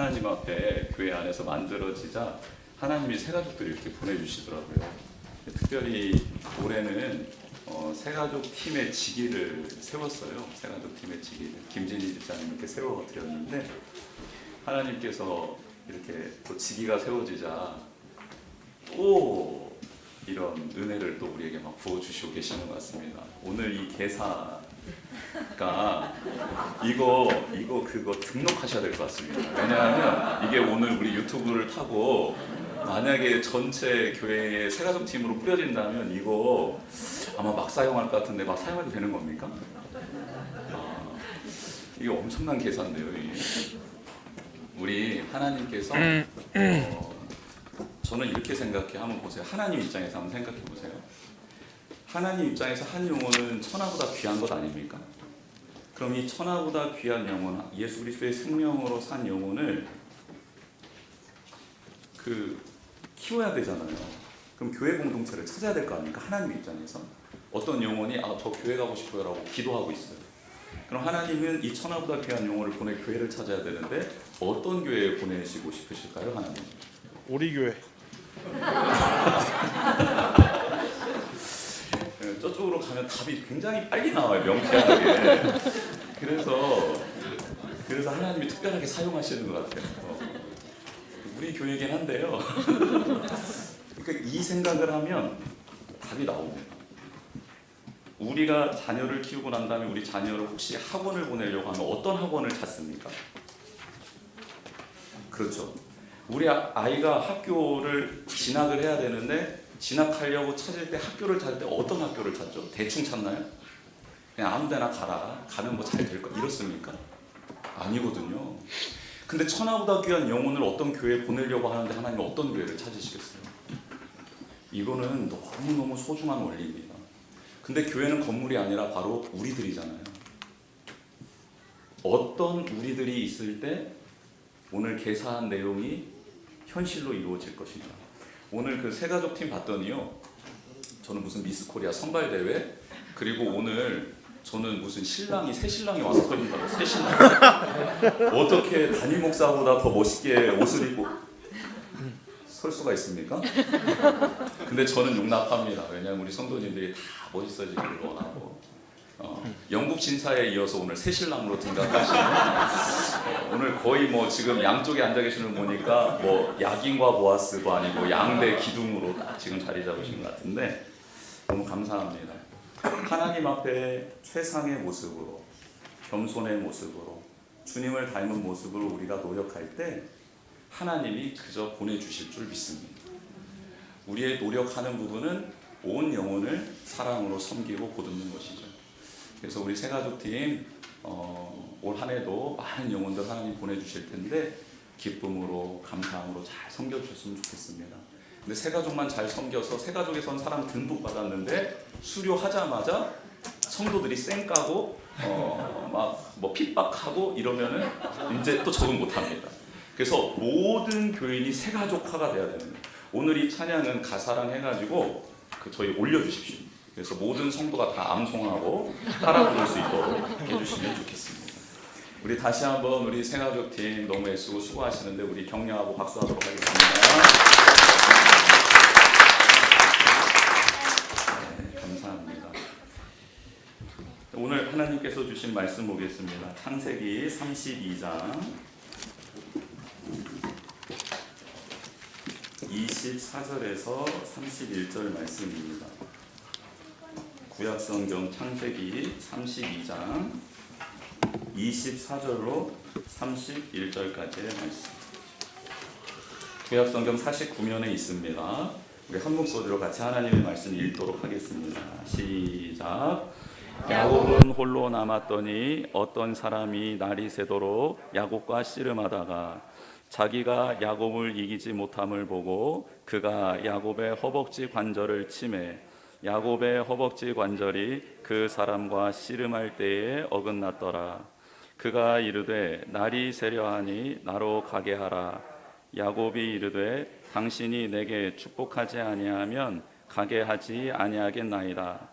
하나님 앞에 교회 안에서 만들어지자 하나님이 새가족들을 이렇게 보내주시더라고요. 특별히 올해는 새가족 팀의 직위를 세웠어요. 새가족 팀의 직위를 김진희 집사님께 세워드렸는데 하나님께서 이렇게 또 직위가 세워지자 또 이런 은혜를 또 우리에게 막 부어주시고 계시는 것 같습니다. 오늘 이 개사가 그거 등록하셔야 될 것 같습니다. 왜냐하면 이게 오늘 우리 유튜브를 타고 만약에 전체 교회의 새가족 팀으로 뿌려진다면 이거 아마 막 사용할 것 같은데 막 사용해도 되는 겁니까? 이게 엄청난 계산인데요. 이게. 우리 하나님께서 저는 이렇게 생각해. 한번 보세요. 하나님 입장에서 한번 생각해 보세요. 하나님 입장에서 한 영혼은 천하보다 귀한 것 아닙니까? 그럼 이 천하보다 귀한 영혼, 예수 그리스도의 생명으로 산 영혼을 키워야 되잖아요. 그럼 교회 공동체를 찾아야 될 거 아닙니까? 하나님 입장에서 어떤 영혼이 저 교회 가고 싶어요 라고 기도하고 있어요. 그럼 하나님은 이 천하보다 귀한 영혼을 보내 교회를 찾아야 되는데 어떤 교회에 보내시고 싶으실까요? 하나님? 우리 교회. 저쪽으로 가면 답이 굉장히 빨리 나와요. 명쾌하게. 그래서 하나님이 특별하게 사용하시는 것 같아요. 우리 교회긴 한데요. 그러니까 이 생각을 하면 답이 나옵니다. 우리가 자녀를 키우고 난 다음에 우리 자녀를 혹시 학원을 보내려고 하면 어떤 학원을 찾습니까? 그렇죠. 우리 아이가 학교를 진학을 해야 되는데 진학하려고 찾을 때 학교를 찾을 때 어떤 학교를 찾죠? 대충 찾나요? 그냥 아무 데나 가면 뭐 잘 될 거 이렇습니까? 아니거든요. 근데 천하보다 귀한 영혼을 어떤 교회에 보내려고 하는데 하나님은 어떤 교회를 찾으시겠어요? 이거는 너무너무 소중한 원리입니다. 근데 교회는 건물이 아니라 바로 우리들이잖아요. 어떤 우리들이 있을 때 오늘 개사한 내용이 현실로 이루어질 것인가. 오늘 그 새가족 팀 봤더니요, 저는 무슨 미스 코리아 선발대회, 그리고 오늘 저는 무슨 새 신랑이 와서 서 있는 거예요. 새 신랑. 어떻게 담임 목사보다 더 멋있게 옷을 입고 설 수가 있습니까? 근데 저는 용납합니다. 왜냐하면 우리 성도님들이 다 멋있어지기를 원하고 영국 신사에 이어서 오늘 새 신랑으로 등극하시는 오늘 거의 뭐 지금 양쪽에 앉아 계시는 거 보니까 뭐 야긴과 보아스도 아니고 양대 기둥으로 딱 지금 자리 잡으신 것 같은데 너무 감사합니다. 하나님 앞에 최상의 모습으로, 겸손의 모습으로, 주님을 닮은 모습으로 우리가 노력할 때 하나님이 그저 보내주실 줄 믿습니다. 우리의 노력하는 부분은 온 영혼을 사랑으로 섬기고 보듬는 것이죠. 그래서 우리 새가족팀 올 한 해도 많은 영혼들 하나님 보내주실 텐데 기쁨으로 감사함으로 잘 섬겨주셨으면 좋겠습니다. 근데 새가족만 잘 섬겨서 새가족에선 사람 듬뿍 받았는데 수료하자마자 성도들이 쌩 까고 막 뭐 핍박하고 이러면은 이제 또 적응 못합니다. 그래서 모든 교인이 새가족화가 돼야 됩니다. 오늘 이 찬양은 가사랑 해가지고 저희 올려주십시오. 그래서 모든 성도가 다 암송하고 따라 부를 수 있도록 해주시면 좋겠습니다. 우리 다시 한번 우리 새가족팀 너무 애쓰고 수고하시는데 우리 격려하고 박수하도록 하겠습니다. 네, 감사합니다. 오늘 하나님께서 주신 말씀 보겠습니다. 창세기 32장 24절에서 31절 말씀입니다. 구약성경 창세기 32장 24절로 31절까지의 말씀. 구약성경 49면에 있습니다. 우리 한 목소리로 같이 하나님의 말씀 읽도록 하겠습니다. 시작. 야곱은 홀로 남았더니 어떤 사람이 날이 새도록 야곱과 씨름하다가 자기가 야곱을 이기지 못함을 보고 그가 야곱의 허벅지 관절을 치매 야곱의 허벅지 관절이 그 사람과 씨름할 때에 어긋났더라. 그가 이르되 날이 새려하니 나로 가게 하라. 야곱이 이르되 당신이 내게 축복하지 아니하면 가게 하지 아니하겠나이다.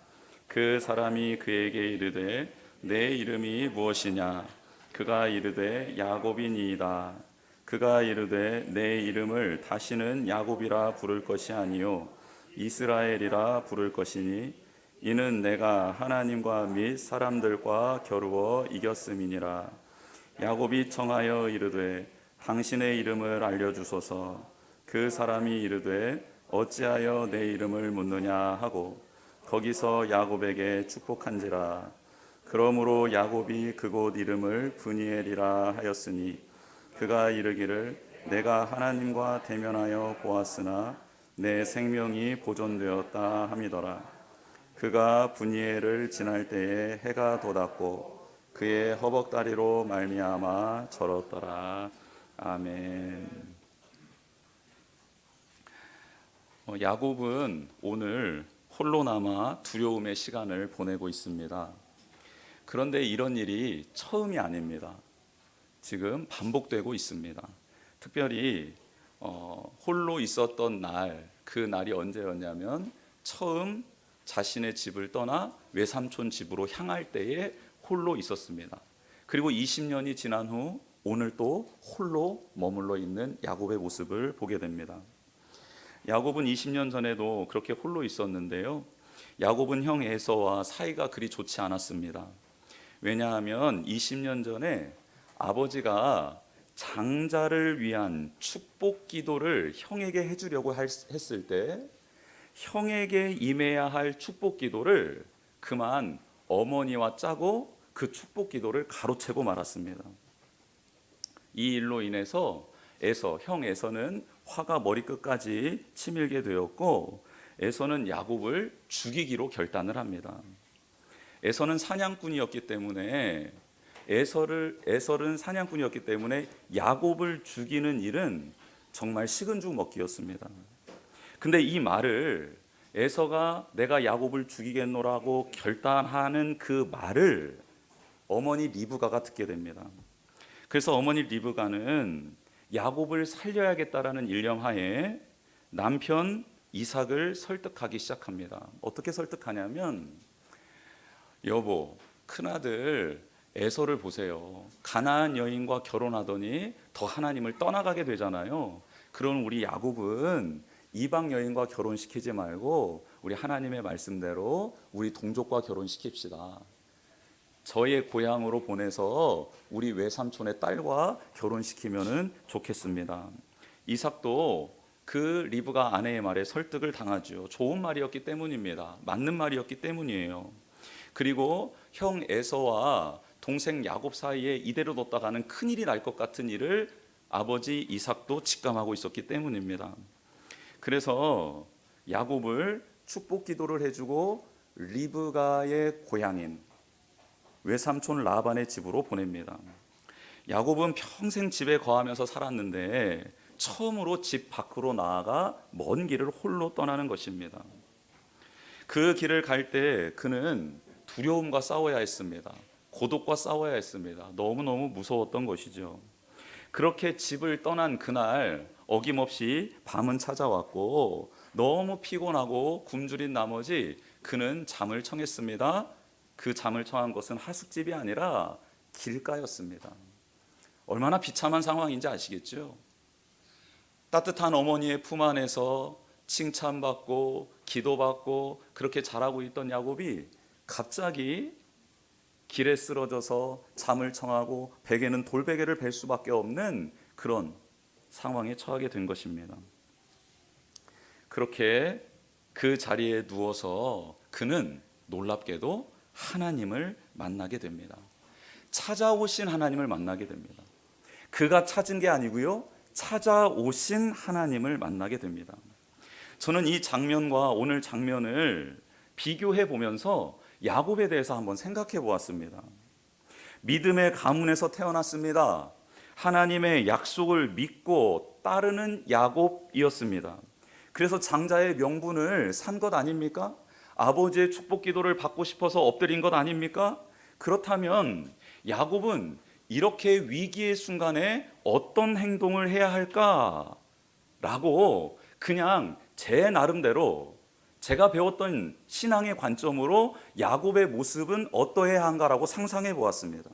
그 사람이 그에게 이르되 내 이름이 무엇이냐? 그가 이르되 야곱이니이다. 그가 이르되 내 이름을 다시는 야곱이라 부를 것이 아니요 이스라엘이라 부를 것이니 이는 내가 하나님과 및 사람들과 겨루어 이겼음이니라. 야곱이 청하여 이르되 당신의 이름을 알려주소서. 그 사람이 이르되 어찌하여 내 이름을 묻느냐 하고 거기서 야곱에게 축복한지라. 그러므로 야곱이 그곳 이름을 브니엘이라 하였으니 그가 이르기를 내가 하나님과 대면하여 보았으나 내 생명이 보존되었다 함이더라. 그가 브니엘을 지날 때에 해가 돋았고 그의 허벅다리로 말미암아 절었더라. 아멘. 야곱은 오늘 홀로 남아 두려움의 시간을 보내고 있습니다. 그런데 이런 일이 처음이 아닙니다. 지금 반복되고 있습니다. 특별히 홀로 있었던 날, 그 날이 언제였냐면 처음 자신의 집을 떠나 외삼촌 집으로 향할 때에 홀로 있었습니다. 그리고 20년이 지난 후 오늘 또 홀로 머물러 있는 야곱의 모습을 보게 됩니다. 야곱은 20년 전에도 그렇게 홀로 있었는데요. 야곱은 형 에서와 사이가 그리 좋지 않았습니다. 왜냐하면 20년 전에 아버지가 장자를 위한 축복 기도를 형에게 해주려고 했을 때 형에게 임해야 할 축복 기도를 그만 어머니와 짜고 그 축복 기도를 가로채고 말았습니다. 이 일로 인해서 형 에서는 화가 머리끝까지 치밀게 되었고 에서는 야곱을 죽이기로 결단을 합니다. 에서는 사냥꾼이었기 때문에 에서는 사냥꾼이었기 때문에 야곱을 죽이는 일은 정말 식은 죽 먹기였습니다. 근데 이 말을 에서가 내가 야곱을 죽이겠노라고 결단하는 그 말을 어머니 리브가가 듣게 됩니다. 그래서 어머니 리브가는 야곱을 살려야겠다라는 일념하에 남편 이삭을 설득하기 시작합니다. 어떻게 설득하냐면 여보, 큰아들 에서를 보세요. 가나안 여인과 결혼하더니 더 하나님을 떠나가게 되잖아요. 그럼 우리 야곱은 이방 여인과 결혼시키지 말고 우리 하나님의 말씀대로 우리 동족과 결혼시킵시다. 저의 고향으로 보내서 우리 외삼촌의 딸과 결혼시키면 좋겠습니다. 이삭도 그 리브가 아내의 말에 설득을 당하죠. 좋은 말이었기 때문입니다. 맞는 말이었기 때문이에요. 그리고 형 에서와 동생 야곱 사이에 이대로 뒀다가는 큰일이 날 것 같은 일을 아버지 이삭도 직감하고 있었기 때문입니다. 그래서 야곱을 축복 기도를 해주고 리브가의 고향인 외삼촌 라반의 집으로 보냅니다. 야곱은 평생 집에 거하면서 살았는데 처음으로 집 밖으로 나아가 먼 길을 홀로 떠나는 것입니다. 그 길을 갈 때 그는 두려움과 싸워야 했습니다. 고독과 싸워야 했습니다. 너무너무 무서웠던 것이죠. 그렇게 집을 떠난 그날 어김없이 밤은 찾아왔고 너무 피곤하고 굶주린 나머지 그는 잠을 청했습니다. 그 잠을 청한 것은 하숙집이 아니라 길가였습니다. 얼마나 비참한 상황인지 아시겠죠? 따뜻한 어머니의 품 안에서 칭찬받고 기도받고 그렇게 자라고 있던 야곱이 갑자기 길에 쓰러져서 잠을 청하고 베개는 돌베개를 벨 수밖에 없는 그런 상황에 처하게 된 것입니다. 그렇게 그 자리에 누워서 그는 놀랍게도 하나님을 만나게 됩니다. 찾아오신 하나님을 만나게 됩니다. 그가 찾은 게 아니고요, 찾아오신 하나님을 만나게 됩니다. 저는 이 장면과 오늘 장면을 비교해 보면서 야곱에 대해서 한번 생각해 보았습니다. 믿음의 가문에서 태어났습니다. 하나님의 약속을 믿고 따르는 야곱이었습니다. 그래서 장자의 명분을 산 것 아닙니까? 아버지의 축복 기도를 받고 싶어서 엎드린 것 아닙니까? 그렇다면 야곱은 이렇게 위기의 순간에 어떤 행동을 해야 할까라고 그냥 제 나름대로 제가 배웠던 신앙의 관점으로 야곱의 모습은 어떠해야 한가라고 상상해 보았습니다.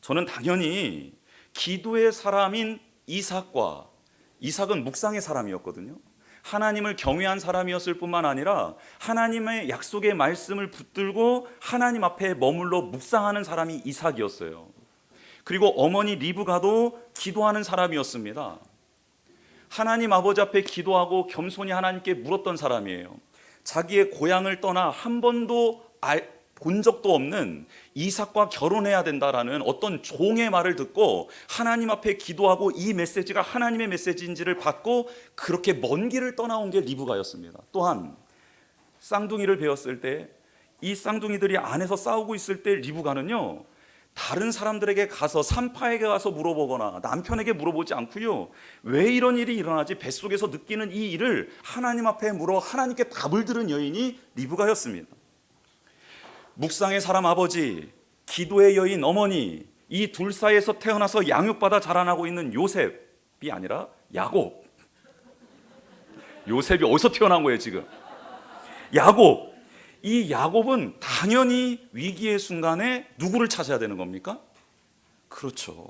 저는 당연히 기도의 사람인 이삭은 묵상의 사람이었거든요. 하나님을 경외한 사람이었을 뿐만 아니라 하나님의 약속의 말씀을 붙들고 하나님 앞에 머물러 묵상하는 사람이 이삭이었어요. 그리고 어머니 리브가도 기도하는 사람이었습니다. 하나님 아버지 앞에 기도하고 겸손히 하나님께 물었던 사람이에요. 자기의 고향을 떠나 한 번도 본 적도 없는 이삭과 결혼해야 된다라는 어떤 종의 말을 듣고 하나님 앞에 기도하고 이 메시지가 하나님의 메시지인지를 받고 그렇게 먼 길을 떠나온 게 리브가였습니다. 또한 쌍둥이를 배웠을 때 이 쌍둥이들이 안에서 싸우고 있을 때 리브가는요, 다른 사람들에게 가서 산파에게 가서 물어보거나 남편에게 물어보지 않고요, 왜 이런 일이 일어나지 뱃속에서 느끼는 이 일을 하나님 앞에 물어 하나님께 답을 들은 여인이 리브가였습니다. 묵상의 사람 아버지, 기도의 여인 어머니, 이 둘 사이에서 태어나서 양육받아 자라나고 있는 요셉이 아니라 야곱. 요셉이 어디서 태어난 거예요 지금? 야곱. 이 야곱은 당연히 위기의 순간에 누구를 찾아야 되는 겁니까? 그렇죠,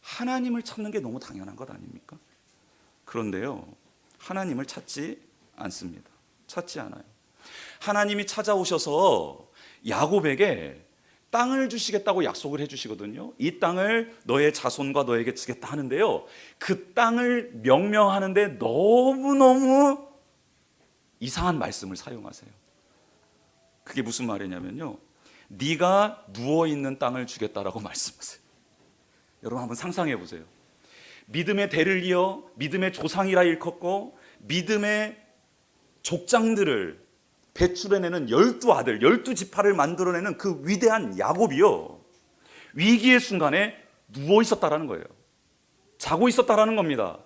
하나님을 찾는 게 너무 당연한 것 아닙니까? 그런데요, 하나님을 찾지 않습니다. 찾지 않아요. 하나님이 찾아오셔서 야곱에게 땅을 주시겠다고 약속을 해주시거든요. 이 땅을 너의 자손과 너에게 주겠다 하는데요, 그 땅을 명명하는데 너무너무 이상한 말씀을 사용하세요. 그게 무슨 말이냐면요, 네가 누워있는 땅을 주겠다라고 말씀하세요. 여러분 한번 상상해 보세요. 믿음의 대를 이어 믿음의 조상이라 일컫고 믿음의 족장들을 배출해내는 12아들, 12지파를 만들어내는 그 위대한 야곱이요, 위기의 순간에 누워 있었다라는 거예요. 자고 있었다라는 겁니다.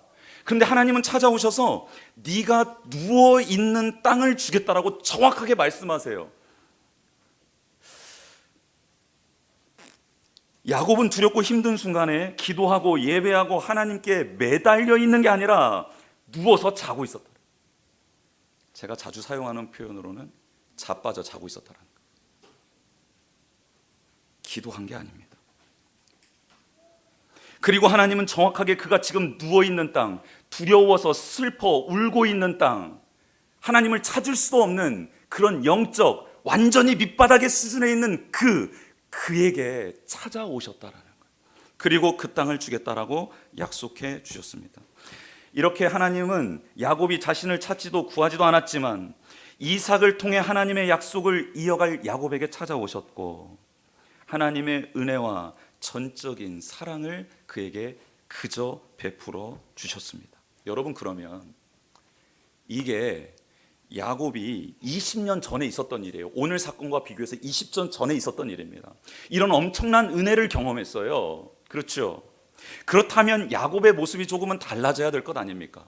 그런데 하나님은 찾아오셔서 네가 누워 있는 땅을 주겠다라고 정확하게 말씀하세요. 야곱은 두렵고 힘든 순간에 기도하고 예배하고 하나님께 매달려 있는 게 아니라 누워서 자고 있었다. 제가 자주 사용하는 표현으로는 자빠져 자고 있었다는 거예요. 기도한 게 아닙니다. 그리고 하나님은 정확하게 그가 지금 누워있는 땅, 두려워서 슬퍼 울고 있는 땅, 하나님을 찾을 수도 없는 그런 영적 완전히 밑바닥에 수준에 있는 그에게 찾아오셨다라는 거예요. 그리고 그 땅을 주겠다라고 약속해 주셨습니다. 이렇게 하나님은 야곱이 자신을 찾지도 구하지도 않았지만 이삭을 통해 하나님의 약속을 이어갈 야곱에게 찾아오셨고 하나님의 은혜와 전적인 사랑을 그에게 그저 베풀어 주셨습니다. 여러분, 그러면 이게 야곱이 20년 전에 있었던 일이에요. 오늘 사건과 비교해서 20년 전에 있었던 일입니다. 이런 엄청난 은혜를 경험했어요. 그렇죠? 그렇다면 야곱의 모습이 조금은 달라져야 될 것 아닙니까?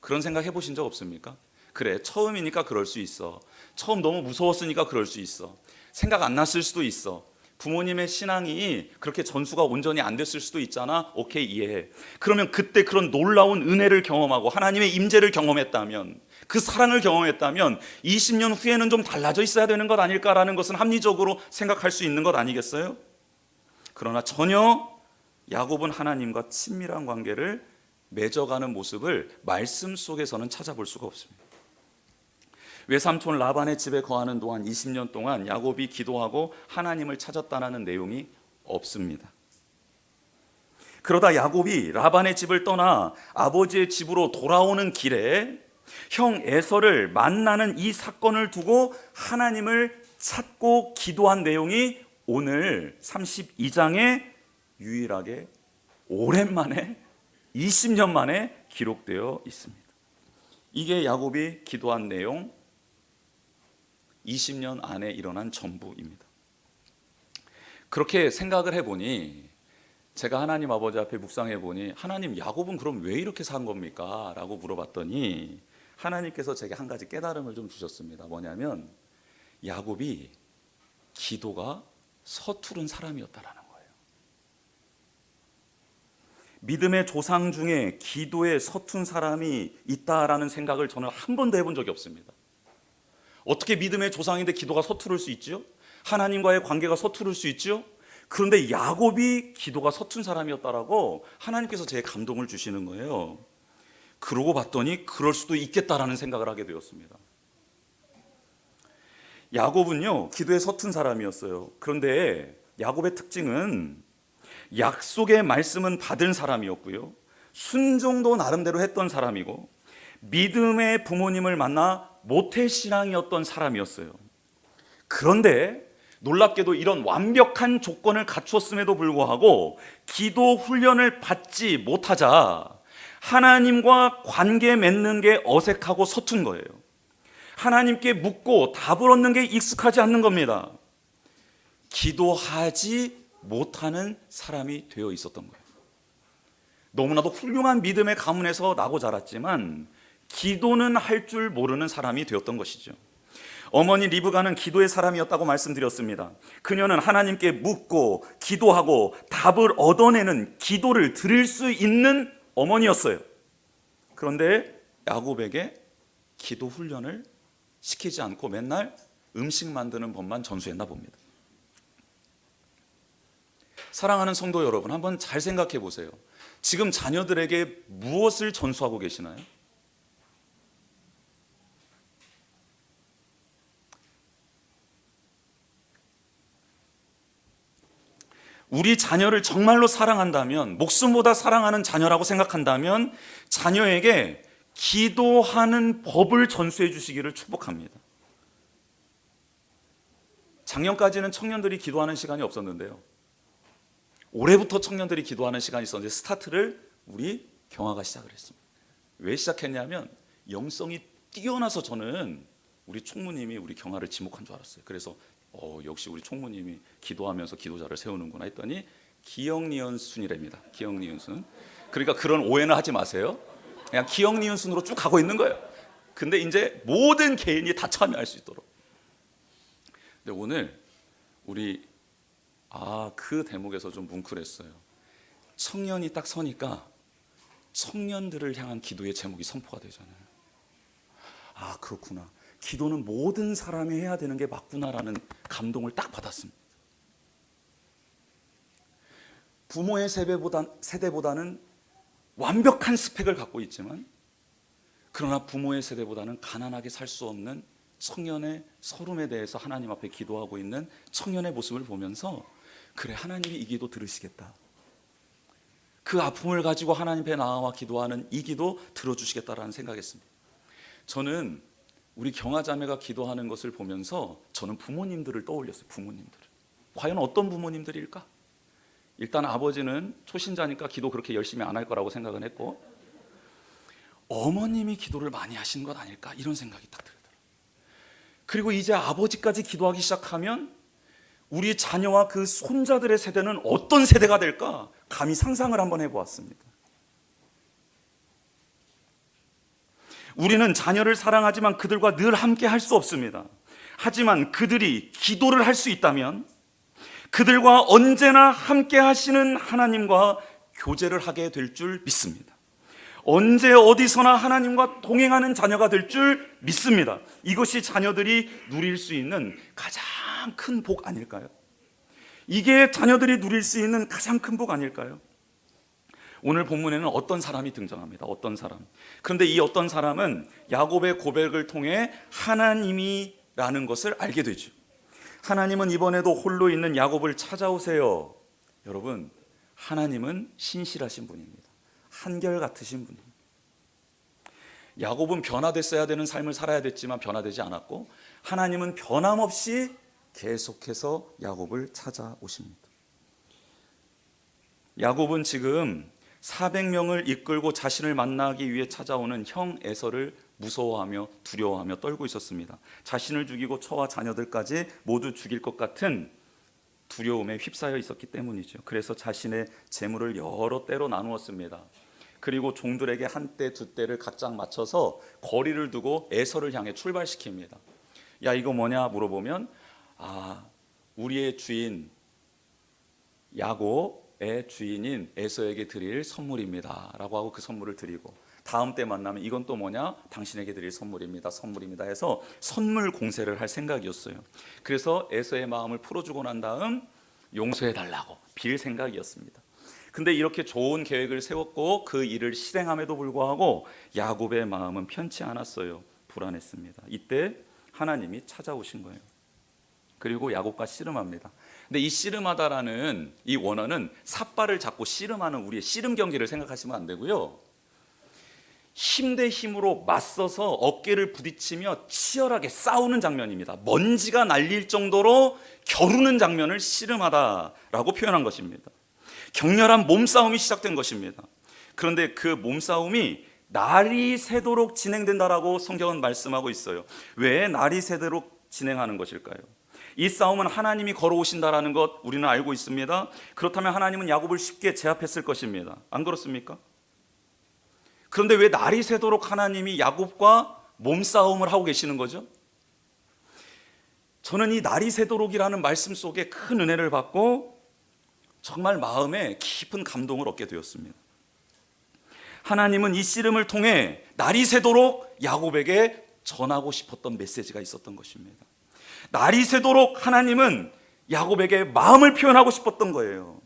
그런 생각 해보신 적 없습니까? 그래, 처음이니까 그럴 수 있어. 처음 너무 무서웠으니까 그럴 수 있어. 생각 안 났을 수도 있어. 부모님의 신앙이 그렇게 전수가 온전히 안 됐을 수도 있잖아. 오케이, 이해해. 그러면 그때 그런 놀라운 은혜를 경험하고 하나님의 임재를 경험했다면, 그 사랑을 경험했다면 20년 후에는 좀 달라져 있어야 되는 것 아닐까라는 것은 합리적으로 생각할 수 있는 것 아니겠어요? 그러나 전혀 야곱은 하나님과 친밀한 관계를 맺어가는 모습을 말씀 속에서는 찾아볼 수가 없습니다. 외삼촌 라반의 집에 거하는 동안 20년 동안 야곱이 기도하고 하나님을 찾았다는 내용이 없습니다. 그러다 야곱이 라반의 집을 떠나 아버지의 집으로 돌아오는 길에 형 에서를 만나는 이 사건을 두고 하나님을 찾고 기도한 내용이 오늘 32장에 유일하게 오랜만에 20년 만에 기록되어 있습니다. 이게 야곱이 기도한 내용, 20년 안에 일어난 전부입니다. 그렇게 생각을 해보니, 제가 하나님 아버지 앞에 묵상해 보니, 하나님, 야곱은 그럼 왜 이렇게 산 겁니까? 라고 물어봤더니 하나님께서 제게 한 가지 깨달음을 좀 주셨습니다. 뭐냐면 야곱이 기도가 서투른 사람이었다라는 거예요. 믿음의 조상 중에 기도에 서툰 사람이 있다라는 생각을 저는 한 번도 해본 적이 없습니다. 어떻게 믿음의 조상인데 기도가 서투를 수 있지요? 하나님과의 관계가 서투를 수 있지요? 그런데 야곱이 기도가 서툰 사람이었다라고 하나님께서 제 감동을 주시는 거예요. 그러고 봤더니 그럴 수도 있겠다라는 생각을 하게 되었습니다. 야곱은요, 기도에 서툰 사람이었어요. 그런데 야곱의 특징은 약속의 말씀은 받은 사람이었고요, 순종도 나름대로 했던 사람이고, 믿음의 부모님을 만나 모태신앙이었던 사람이었어요. 그런데 놀랍게도 이런 완벽한 조건을 갖추었음에도 불구하고 기도 훈련을 받지 못하자 하나님과 관계 맺는 게 어색하고 서툰 거예요. 하나님께 묻고 답을 얻는 게 익숙하지 않는 겁니다. 기도하지 못하는 사람이 되어 있었던 거예요. 너무나도 훌륭한 믿음의 가문에서 나고 자랐지만 기도는 할 줄 모르는 사람이 되었던 것이죠. 어머니 리브가는 기도의 사람이었다고 말씀드렸습니다. 그녀는 하나님께 묻고 기도하고 답을 얻어내는 기도를 드릴 수 있는 어머니였어요. 그런데 야곱에게 기도 훈련을 시키지 않고 맨날 음식 만드는 법만 전수했나 봅니다. 사랑하는 성도 여러분, 한번 잘 생각해 보세요. 지금 자녀들에게 무엇을 전수하고 계시나요? 우리 자녀를 정말로 사랑한다면, 목숨보다 사랑하는 자녀라고 생각한다면 자녀에게 기도하는 법을 전수해 주시기를 축복합니다. 작년까지는 청년들이 기도하는 시간이 없었는데요, 올해부터 청년들이 기도하는 시간이 있었는데 스타트를 우리 경화가 시작을 했습니다. 왜 시작했냐면 영성이 뛰어나서 저는 우리 총무님이 우리 경화를 지목한 줄 알았어요. 그래서 역시 우리 총무님이 기도하면서 기도자를 세우는구나 했더니 기억니은순이랍니다. 기억니은순. 그러니까 그런 오해는 하지 마세요. 그냥 기억니은순으로 쭉 가고 있는 거예요. 근데 이제 모든 개인이 다 참여할 수 있도록. 근데 오늘 우리 그 대목에서 좀 뭉클했어요. 청년이 딱 서니까 청년들을 향한 기도의 제목이 선포가 되잖아요. 그렇구나. 기도는 모든 사람이 해야 되는 게 맞구나라는 감동을 딱 받았습니다. 부모의 세대보다는 완벽한 스펙을 갖고 있지만, 그러나 부모의 세대보다는 가난하게 살 수 없는 청년의 서름에 대해서 하나님 앞에 기도하고 있는 청년의 모습을 보면서, 그래, 하나님이 이 기도 들으시겠다. 그 아픔을 가지고 하나님 앞에 나와 기도하는 이 기도 들어주시겠다라는 생각했습니다. 저는 우리 경화자매가 기도하는 것을 보면서 저는 부모님들을 떠올렸어요. 부모님들을. 과연 어떤 부모님들일까? 일단 아버지는 초신자니까 기도 그렇게 열심히 안 할 거라고 생각은 했고, 어머님이 기도를 많이 하시는 것 아닐까, 이런 생각이 딱 들더라고요. 그리고 이제 아버지까지 기도하기 시작하면 우리 자녀와 그 손자들의 세대는 어떤 세대가 될까 감히 상상을 한번 해보았습니다. 우리는 자녀를 사랑하지만 그들과 늘 함께 할 수 없습니다. 하지만 그들이 기도를 할 수 있다면 그들과 언제나 함께 하시는 하나님과 교제를 하게 될 줄 믿습니다. 언제 어디서나 하나님과 동행하는 자녀가 될 줄 믿습니다. 이것이 자녀들이 누릴 수 있는 가장 큰 복 아닐까요? 이게 자녀들이 누릴 수 있는 가장 큰 복 아닐까요? 오늘 본문에는 어떤 사람이 등장합니다. 어떤 사람. 그런데 이 어떤 사람은 야곱의 고백을 통해 하나님이라는 것을 알게 되죠. 하나님은 이번에도 홀로 있는 야곱을 찾아오세요. 여러분, 하나님은 신실하신 분입니다. 한결같으신 분입니다. 야곱은 변화됐어야 되는 삶을 살아야 됐지만 변화되지 않았고, 하나님은 변함없이 계속해서 야곱을 찾아오십니다. 야곱은 지금 400명을 이끌고 자신을 만나기 위해 찾아오는 형 에서를 무서워하며 두려워하며 떨고 있었습니다. 자신을 죽이고 처와 자녀들까지 모두 죽일 것 같은 두려움에 휩싸여 있었기 때문이죠. 그래서 자신의 재물을 여러 때로 나누었습니다. 그리고 종들에게 한 때, 두 때를 각각 맞춰서 거리를 두고 에서를 향해 출발시킵니다. 야, 이거 뭐냐 물어보면 우리의 주인 야곱의 주인인 에서에게 드릴 선물입니다 라고 하고 그 선물을 드리고, 다음 때 만나면 이건 또 뭐냐, 당신에게 드릴 선물입니다 해서 선물 공세를 할 생각이었어요. 그래서 에서의 마음을 풀어주고 난 다음 용서해달라고 빌 생각이었습니다. 근데 이렇게 좋은 계획을 세웠고 그 일을 실행함에도 불구하고 야곱의 마음은 편치 않았어요. 불안했습니다. 이때 하나님이 찾아오신 거예요. 그리고 야곱과 씨름합니다. 근데 이 씨름하다라는 이 원어는 삿발을 잡고 씨름하는 우리의 씨름 경기를 생각하시면 안 되고요. 힘 대 힘으로 맞서서 어깨를 부딪히며 치열하게 싸우는 장면입니다. 먼지가 날릴 정도로 겨루는 장면을 씨름하다라고 표현한 것입니다. 격렬한 몸싸움이 시작된 것입니다. 그런데 그 몸싸움이 날이 새도록 진행된다라고 성경은 말씀하고 있어요. 왜 날이 새도록 진행하는 것일까요? 이 싸움은 하나님이 걸어오신다라는 것 우리는 알고 있습니다. 그렇다면 하나님은 야곱을 쉽게 제압했을 것입니다. 안 그렇습니까? 그런데 왜 날이 새도록 하나님이 야곱과 몸싸움을 하고 계시는 거죠? 저는 이 날이 새도록이라는 말씀 속에 큰 은혜를 받고 정말 마음에 깊은 감동을 얻게 되었습니다. 하나님은 이 씨름을 통해 날이 새도록 야곱에게 전하고 싶었던 메시지가 있었던 것입니다. 날이 새도록 하나님은 야곱에게 마음을 표현하고 싶었던 거예요.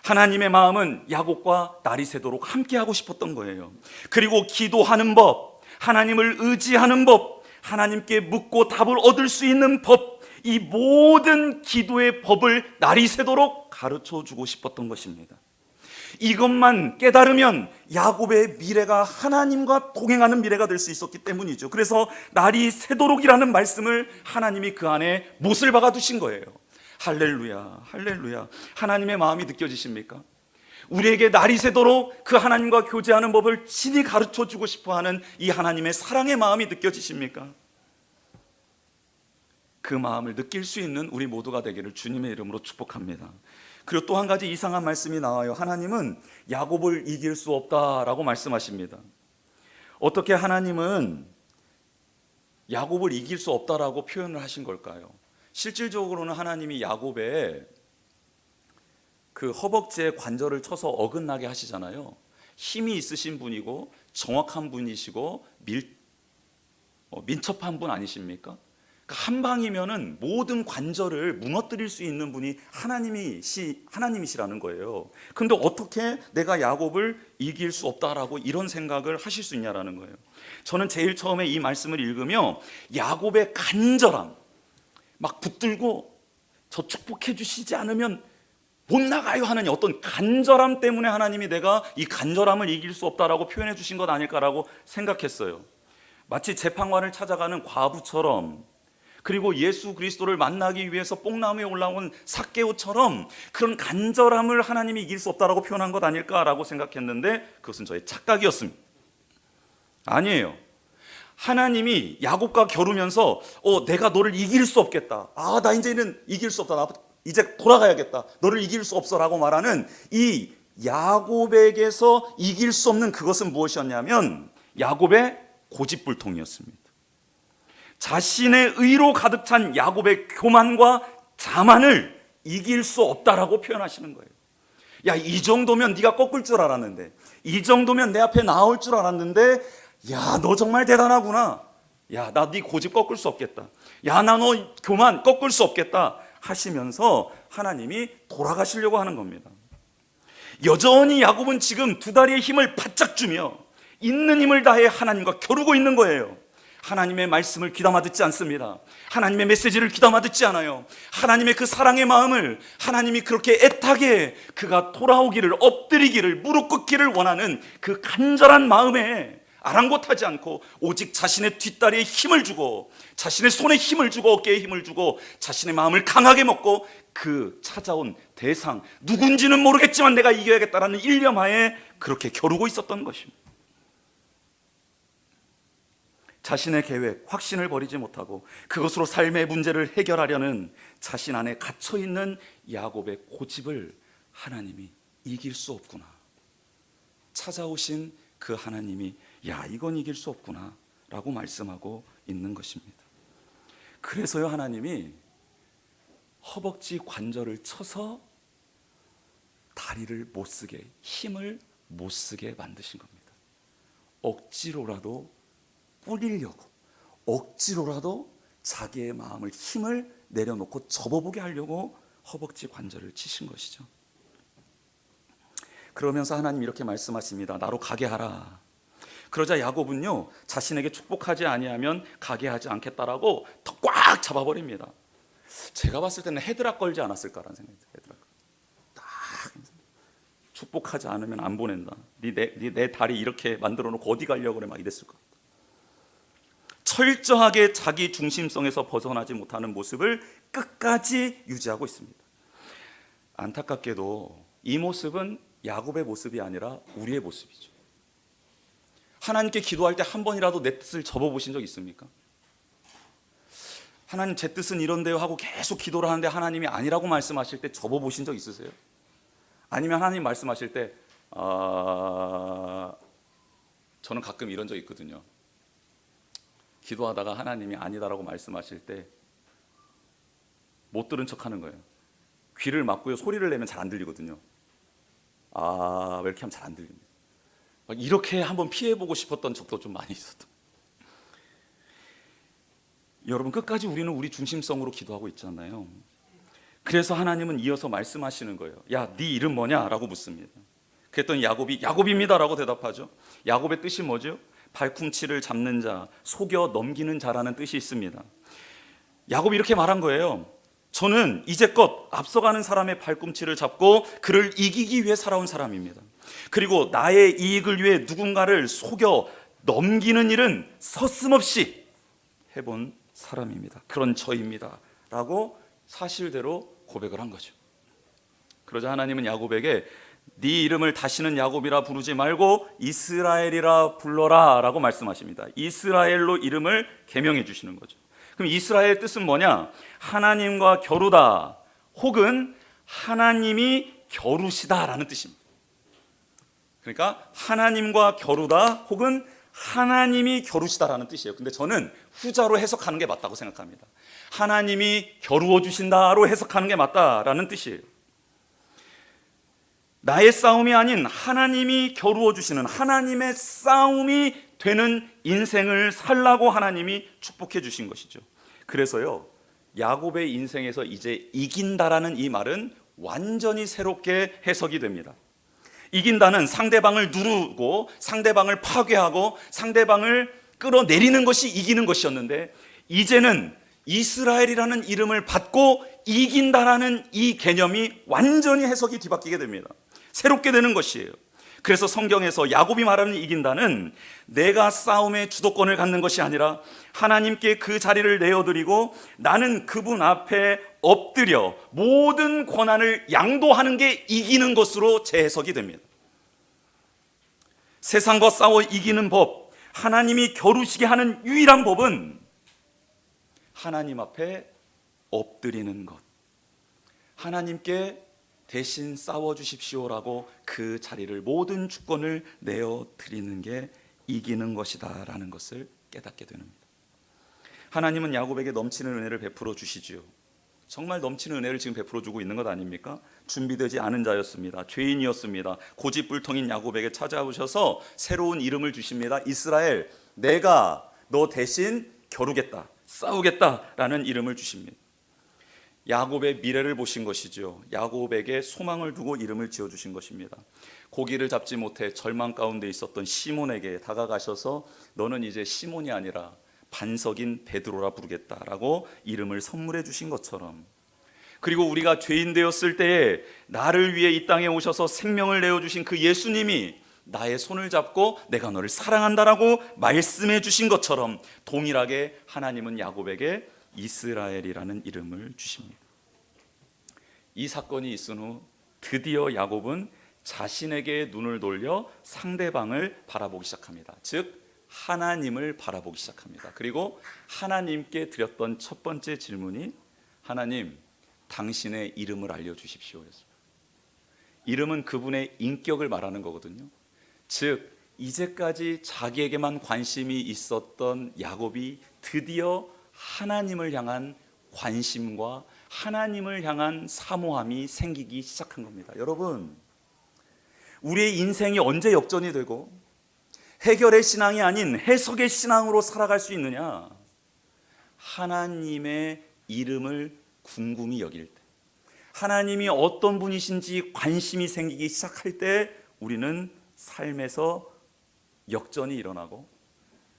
하나님의 마음은 야곱과 날이 새도록 함께하고 싶었던 거예요. 그리고 기도하는 법, 하나님을 의지하는 법, 하나님께 묻고 답을 얻을 수 있는 법, 이 모든 기도의 법을 날이 새도록 가르쳐 주고 싶었던 것입니다. 이것만 깨달으면 야곱의 미래가 하나님과 동행하는 미래가 될 수 있었기 때문이죠. 그래서 날이 새도록이라는 말씀을 하나님이 그 안에 못을 박아 두신 거예요. 할렐루야, 할렐루야. 하나님의 마음이 느껴지십니까? 우리에게 날이 새도록 그 하나님과 교제하는 법을 친히 가르쳐 주고 싶어하는 이 하나님의 사랑의 마음이 느껴지십니까? 그 마음을 느낄 수 있는 우리 모두가 되기를 주님의 이름으로 축복합니다. 그리고 또 한 가지 이상한 말씀이 나와요. 하나님은 야곱을 이길 수 없다라고 말씀하십니다. 어떻게 하나님은 야곱을 이길 수 없다라고 표현을 하신 걸까요? 실질적으로는 하나님이 야곱의 그 허벅지에 관절을 쳐서 어긋나게 하시잖아요. 힘이 있으신 분이고 정확한 분이시고 민첩한 분 아니십니까? 한 방이면은 모든 관절을 무너뜨릴 수 있는 분이 하나님이시라는 거예요. 그런데 어떻게 내가 야곱을 이길 수 없다라고 이런 생각을 하실 수 있냐라는 거예요. 저는 제일 처음에 이 말씀을 읽으며 야곱의 간절함, 막 붙들고 저 축복해 주시지 않으면 못 나가요 하는 어떤 간절함 때문에 하나님이 내가 이 간절함을 이길 수 없다라고 표현해 주신 것 아닐까라고 생각했어요. 마치 재판관을 찾아가는 과부처럼, 그리고 예수 그리스도를 만나기 위해서 뽕나무에 올라온 삭개오처럼 그런 간절함을 하나님이 이길 수 없다라고 표현한 것 아닐까라고 생각했는데 그것은 저의 착각이었습니다. 아니에요. 하나님이 야곱과 겨루면서 내가 너를 이길 수 없겠다. 나 이제는 이길 수 없다. 나 이제 돌아가야겠다. 너를 이길 수 없어라고 말하는 이 야곱에게서 이길 수 없는 그것은 무엇이었냐면 야곱의 고집불통이었습니다. 자신의 의로 가득 찬 야곱의 교만과 자만을 이길 수 없다라고 표현하시는 거예요. 야, 이 정도면 네가 꺾을 줄 알았는데, 이 정도면 내 앞에 나올 줄 알았는데, 야, 너 정말 대단하구나. 야, 나 네 고집 꺾을 수 없겠다. 야, 나 너 교만 꺾을 수 없겠다 하시면서 하나님이 돌아가시려고 하는 겁니다. 여전히 야곱은 지금 두 다리의 힘을 바짝 주며 있는 힘을 다해 하나님과 겨루고 있는 거예요. 하나님의 말씀을 귀담아 듣지 않습니다. 하나님의 메시지를 귀담아 듣지 않아요. 하나님의 그 사랑의 마음을 하나님이 그렇게 애타게 그가 돌아오기를, 엎드리기를, 무릎 꿇기를 원하는 그 간절한 마음에 아랑곳하지 않고 오직 자신의 뒷다리에 힘을 주고 자신의 손에 힘을 주고 어깨에 힘을 주고 자신의 마음을 강하게 먹고 그 찾아온 대상, 누군지는 모르겠지만 내가 이겨야겠다라는 일념하에 그렇게 겨루고 있었던 것입니다. 자신의 계획, 확신을 버리지 못하고 그것으로 삶의 문제를 해결하려는 자신 안에 갇혀있는 야곱의 고집을 하나님이 이길 수 없구나. 찾아오신 그 하나님이 야, 이건 이길 수 없구나 라고 말씀하고 있는 것입니다. 그래서요, 하나님이 허벅지 관절을 쳐서 다리를 못 쓰게, 힘을 못 쓰게 만드신 겁니다. 억지로라도 뿌리려고, 억지로라도 자기의 마음을, 힘을 내려놓고 접어보게 하려고 허벅지 관절을 치신 것이죠. 그러면서 하나님 이렇게 말씀하십니다. 나로 가게 하라. 그러자 야곱은요, 자신에게 축복하지 아니하면 가게 하지 않겠다라고 더 꽉 잡아버립니다. 제가 봤을 때는 헤드락 걸지 않았을까라는 생각이 들어요. 헤드락. 딱 축복하지 않으면 안 보낸다. 내 다리 이렇게 만들어 놓고 어디 가려고 그래, 막 이랬을 것 같아요. 철저하게 자기 중심성에서 벗어나지 못하는 모습을 끝까지 유지하고 있습니다. 안타깝게도 이 모습은 야곱의 모습이 아니라 우리의 모습이죠. 하나님께 기도할 때 한 번이라도 내 뜻을 접어보신 적 있습니까? 하나님 제 뜻은 이런데요 하고 계속 기도를 하는데 하나님이 아니라고 말씀하실 때 접어보신 적 있으세요? 아니면 하나님 말씀하실 때 저는 가끔 이런 적 있거든요. 기도하다가 하나님이 아니다라고 말씀하실 때 못 들은 척하는 거예요. 귀를 막고요, 소리를 내면 잘 안 들리거든요. 왜 이렇게 하면 잘 안 들립니다. 이렇게 한번 피해보고 싶었던 적도 좀 많이 있었던. 여러분, 끝까지 우리는 우리 중심성으로 기도하고 있잖아요. 그래서 하나님은 이어서 말씀하시는 거예요. 야, 네 이름 뭐냐? 라고 묻습니다. 그랬더니 야곱이 야곱입니다 라고 대답하죠. 야곱의 뜻이 뭐죠? 발꿈치를 잡는 자, 속여 넘기는 자라는 뜻이 있습니다. 야곱이 이렇게 말한 거예요. 저는 이제껏 앞서가는 사람의 발꿈치를 잡고 그를 이기기 위해 살아온 사람입니다. 그리고 나의 이익을 위해 누군가를 속여 넘기는 일은 서슴없이 해본 사람입니다. 그런 저입니다 라고 사실대로 고백을 한 거죠. 그러자 하나님은 야곱에게 네 이름을 다시는 야곱이라 부르지 말고 이스라엘이라 불러라 라고 말씀하십니다. 이스라엘로 이름을 개명해 주시는 거죠. 그럼 이스라엘의 뜻은 뭐냐? 하나님과 겨루다, 혹은 하나님이 겨루시다 라는 뜻입니다. 그러니까 하나님과 겨루다, 혹은 하나님이 겨루시다 라는 뜻이에요. 근데 저는 후자로 해석하는 게 맞다고 생각합니다. 하나님이 겨루어 주신다로 해석하는 게 맞다라는 뜻이에요. 나의 싸움이 아닌 하나님이 겨루어 주시는, 하나님의 싸움이 되는 인생을 살라고 하나님이 축복해 주신 것이죠. 그래서요, 야곱의 인생에서 이제 이긴다라는 이 말은 완전히 새롭게 해석이 됩니다. 이긴다는 상대방을 누르고 상대방을 파괴하고 상대방을 끌어내리는 것이 이기는 것이었는데, 이제는 이스라엘이라는 이름을 받고 이긴다라는 이 개념이 완전히 해석이 뒤바뀌게 됩니다. 새롭게 되는 것이에요. 그래서 성경에서 야곱이 말하는 이긴다는 내가 싸움의 주도권을 갖는 것이 아니라 하나님께 그 자리를 내어드리고 나는 그분 앞에 엎드려 모든 권한을 양도하는 게 이기는 것으로 재해석이 됩니다. 세상과 싸워 이기는 법, 하나님이 겨루시게 하는 유일한 법은 하나님 앞에 엎드리는 것, 하나님께 대신 싸워주십시오라고 그 자리를, 모든 주권을 내어드리는 게 이기는 것이다 라는 것을 깨닫게 됩니다. 하나님은 야곱에게 넘치는 은혜를 베풀어 주시지요. 정말 넘치는 은혜를 지금 베풀어 주고 있는 것 아닙니까? 준비되지 않은 자였습니다. 죄인이었습니다. 고집불통인 야곱에게 찾아오셔서 새로운 이름을 주십니다. 이스라엘, 내가 너 대신 겨루겠다, 싸우겠다라는 이름을 주십니다. 야곱의 미래를 보신 것이죠. 야곱에게 소망을 두고 이름을 지어주신 것입니다. 고기를 잡지 못해 절망 가운데 있었던 시몬에게 다가가셔서 너는 이제 시몬이 아니라 반석인 베드로라 부르겠다라고 이름을 선물해 주신 것처럼, 그리고 우리가 죄인 되었을 때에 나를 위해 이 땅에 오셔서 생명을 내어주신 그 예수님이 나의 손을 잡고 내가 너를 사랑한다라고 말씀해 주신 것처럼 동일하게 하나님은 야곱에게 이스라엘이라는 이름을 주십니다. 이 사건이 있은 후 드디어 야곱은 자신에게 눈을 돌려 상대방을 바라보기 시작합니다. 즉 하나님을 바라보기 시작합니다. 그리고 하나님께 드렸던 첫 번째 질문이 하나님, 당신의 이름을 알려주십시오 였습니다. 이름은 그분의 인격을 말하는 거거든요. 즉 이제까지 자기에게만 관심이 있었던 야곱이 드디어 하나님을 향한 관심과 하나님을 향한 사모함이 생기기 시작한 겁니다. 여러분, 우리의 인생이 언제 역전이 되고 해결의 신앙이 아닌 해석의 신앙으로 살아갈 수 있느냐? 하나님의 이름을 궁금히 여길 때, 하나님이 어떤 분이신지 관심이 생기기 시작할 때 우리는 삶에서 역전이 일어나고,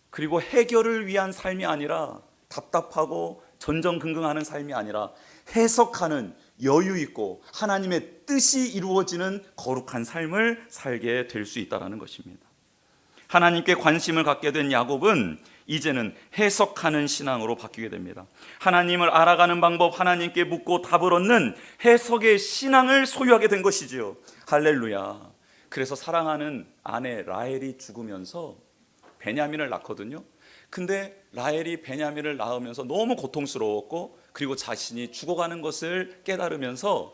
그리고 해결을 위한 삶이 아니라 답답하고 전전긍긍하는 삶이 아니라 해석하는, 여유 있고 하나님의 뜻이 이루어지는 거룩한 삶을 살게 될 수 있다는 것입니다. 하나님께 관심을 갖게 된 야곱은 이제는 해석하는 신앙으로 바뀌게 됩니다. 하나님을 알아가는 방법, 하나님께 묻고 답을 얻는 해석의 신앙을 소유하게 된 것이지요. 할렐루야. 그래서 사랑하는 아내 라헬이 죽으면서 베냐민을 낳거든요. 근데 라헬이 베냐민을 낳으면서 너무 고통스러웠고, 그리고 자신이 죽어가는 것을 깨달으면서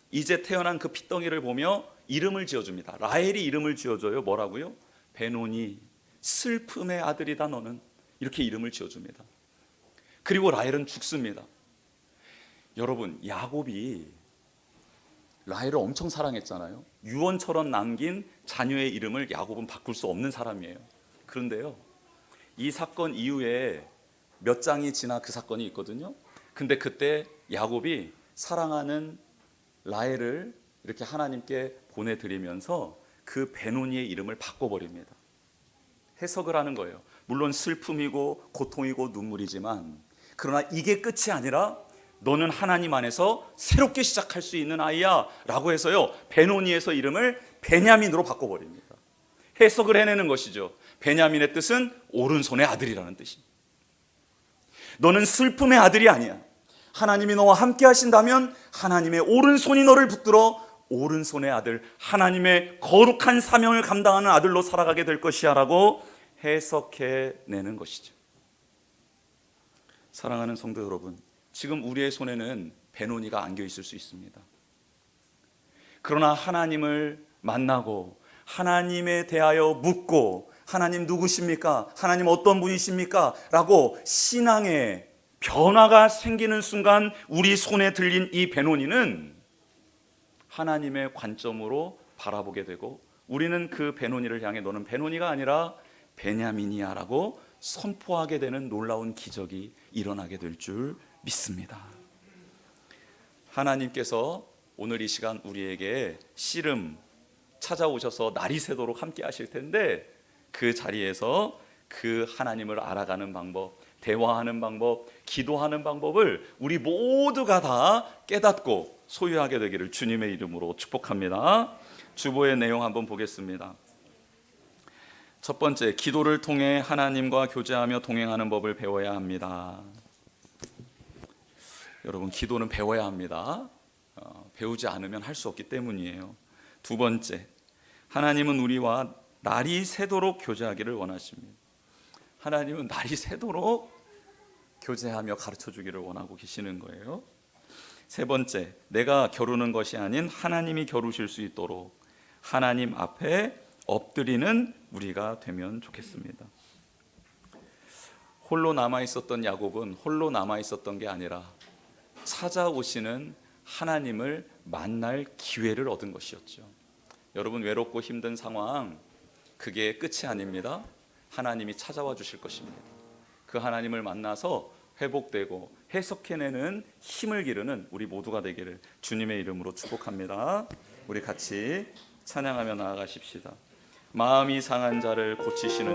이제 태어난 그 핏덩이를 보며 이름을 지어줍니다. 라헬이 이름을 지어줘요. 뭐라고요? 베노니, 슬픔의 아들이다 너는. 이렇게 이름을 지어줍니다. 그리고 라헬은 죽습니다. 여러분, 야곱이 라헬을 엄청 사랑했잖아요. 유언처럼 남긴 자녀의 이름을 야곱은 바꿀 수 없는 사람이에요. 그런데요, 이 사건 이후에 몇 장이 지나 그 사건이 있거든요. 근데 그때 야곱이 사랑하는 라헬을 이렇게 하나님께 보내드리면서 그 베노니의 이름을 바꿔버립니다. 해석을 하는 거예요. 물론 슬픔이고 고통이고 눈물이지만, 그러나 이게 끝이 아니라 너는 하나님 안에서 새롭게 시작할 수 있는 아이야 라고 해서요, 베노니에서 이름을 베냐민으로 바꿔버립니다. 해석을 해내는 것이죠. 베냐민의 뜻은 오른손의 아들이라는 뜻입니다. 너는 슬픔의 아들이 아니야. 하나님이 너와 함께 하신다면 하나님의 오른손이 너를 붙들어 오른손의 아들, 하나님의 거룩한 사명을 감당하는 아들로 살아가게 될 것이야 라고 해석해내는 것이죠. 사랑하는 성도 여러분, 지금 우리의 손에는 베노니가 안겨 있을 수 있습니다. 그러나 하나님을 만나고 하나님에 대하여 묻고, 하나님 누구십니까? 하나님 어떤 분이십니까? 라고 신앙의 변화가 생기는 순간 우리 손에 들린 이 베노니는 하나님의 관점으로 바라보게 되고, 우리는 그 베노니를 향해 너는 베노니가 아니라 베냐민이야 라고 선포하게 되는 놀라운 기적이 일어나게 될 줄 믿습니다. 하나님께서 오늘 이 시간 우리에게 씨름 찾아오셔서 날이 새도록 함께 하실 텐데, 그 자리에서 그 하나님을 알아가는 방법, 대화하는 방법, 기도하는 방법을 우리 모두가 다 깨닫고 소유하게 되기를 주님의 이름으로 축복합니다. 주보의 내용 한번 보겠습니다. 첫 번째, 기도를 통해 하나님과 교제하며 동행하는 법을 배워야 합니다. 여러분, 기도는 배워야 합니다. 배우지 않으면 할 수 없기 때문이에요. 두 번째, 하나님은 우리와 날이 새도록 교제하기를 원하십니다. 하나님은 날이 새도록 교제하며 가르쳐 주기를 원하고 계시는 거예요. 세 번째, 내가 겨루는 것이 아닌 하나님이 겨루실 수 있도록 하나님 앞에 엎드리는 우리가 되면 좋겠습니다. 홀로 남아있었던 야곱은 홀로 남아있었던 게 아니라 찾아오시는 하나님을 만날 기회를 얻은 것이었죠. 여러분, 외롭고 힘든 상황, 그게 끝이 아닙니다. 하나님이 찾아와 주실 것입니다. 그 하나님을 만나서 회복되고 해석해내는 힘을 기르는 우리 모두가 되기를 주님의 이름으로 축복합니다. 우리 같이 찬양하며 나아가십시다. 마음이 상한 자를 고치시는